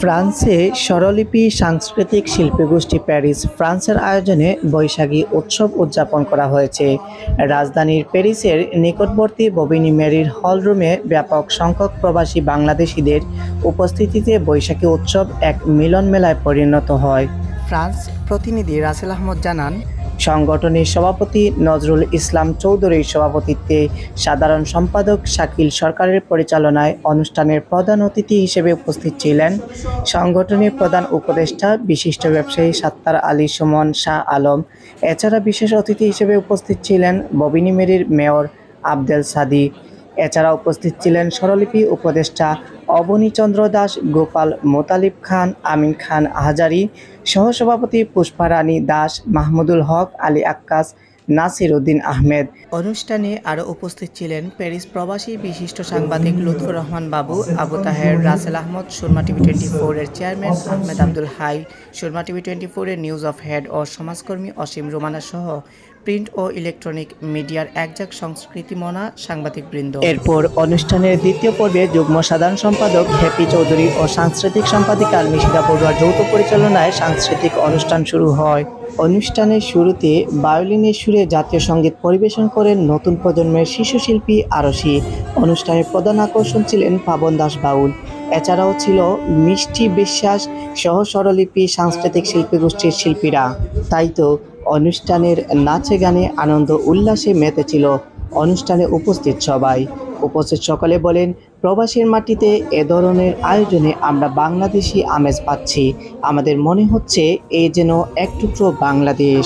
ফ্রান্সে স্বরলিপি সাংস্কৃতিক শিল্পীগোষ্ঠী প্যারিস ফ্রান্সের আয়োজনে বৈশাখী উৎসব উদযাপন করা হয়েছে। রাজধানীর প্যারিসের নিকটবর্তী ববিনি মেরির হলরুমে ব্যাপক সংখ্যক প্রবাসী বাংলাদেশিদের উপস্থিতিতে বৈশাখী উৎসব এক মিলন মেলায় পরিণত হয়। ফ্রান্স প্রতিনিধি রাসেল আহমদ জানান, সংগঠনের সভাপতি নজরুল ইসলাম চৌধুরীর সভাপতিত্বে সাধারণ সম্পাদক শাকিল সরকারের পরিচালনায় অনুষ্ঠানের প্রধান অতিথি হিসেবে উপস্থিত ছিলেন সংগঠনের প্রধান উপদেষ্টা বিশিষ্ট ব্যবসায়ী সাত্তার আলী সুমন শাহ আলম। এছাড়া বিশেষ অতিথি হিসেবে উপস্থিত ছিলেন ববিনী মেরির মেয়র আবদেল সাদি। এছাড়া উপস্থিত ছিলেন স্বরলিপি উপদেষ্টা অবনীচন্দ্র দাস, গোপাল মোতালিব খান, আমিন খান হাজারি, সহসভাপতি পুষ্পা রানী দাস, মাহমুদুল হক, আলী আক্কাস, নাসির উদ্দিন আহমেদ। অনুষ্ঠানে আরও উপস্থিত ছিলেন প্যারিস প্রবাসী বিশিষ্ট সাংবাদিক লুৎফুর রহমান বাবু, আবু তাহের, রাসেল আহমদ, সুরমা টিভি 24 এর চেয়ারম্যান আহমেদ আব্দুল হাই, সুরমা টিভি 24 এর নিউজ অফ হেড ও সমাজকর্মী অসীম রুমানা সহ প্রিন্ট ও ইলেকট্রনিক মিডিয়ার একজাক সংস্কৃতিমনা সাংবাদিকবৃন্দ। এরপর অনুষ্ঠানের দ্বিতীয় পর্বে যুগ্ম সাধারণ সম্পাদক হ্যাপি চৌধুরী ও সাংস্কৃতিক সম্পাদিকা আলমিশিদা বড়ুয়ার যৌথ পরিচালনায় সাংস্কৃতিক অনুষ্ঠান শুরু হয়। অনুষ্ঠানের শুরুতে ভায়োলিনের সুরে জাতীয় সঙ্গীত পরিবেশন করেন নতুন প্রজন্মের শিশু শিল্পী আরশি। অনুষ্ঠানের প্রধান আকর্ষণ ছিলেন পাবন দাস বাউল। এছাড়াও ছিল মিষ্টি বিশ্বাস সহ স্বরলিপি সাংস্কৃতিক শিল্পীগোষ্ঠীর শিল্পীরা। তাই তো অনুষ্ঠানের নাচে গানে আনন্দ উল্লাসে মেতেছিল অনুষ্ঠানে উপস্থিত সবাই। উপস্থিত সকলে বলেন, প্রবাসীর মাটিতে এ ধরনের আয়োজনে আমরা বাংলাদেশি আমেজ পাচ্ছি। আমাদের মনে হচ্ছে এ যেন এক টুকরো Bangladesh.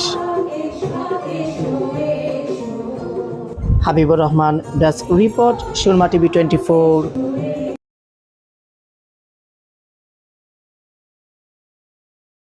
Habibur Rahman, desk report, Surma TV 24।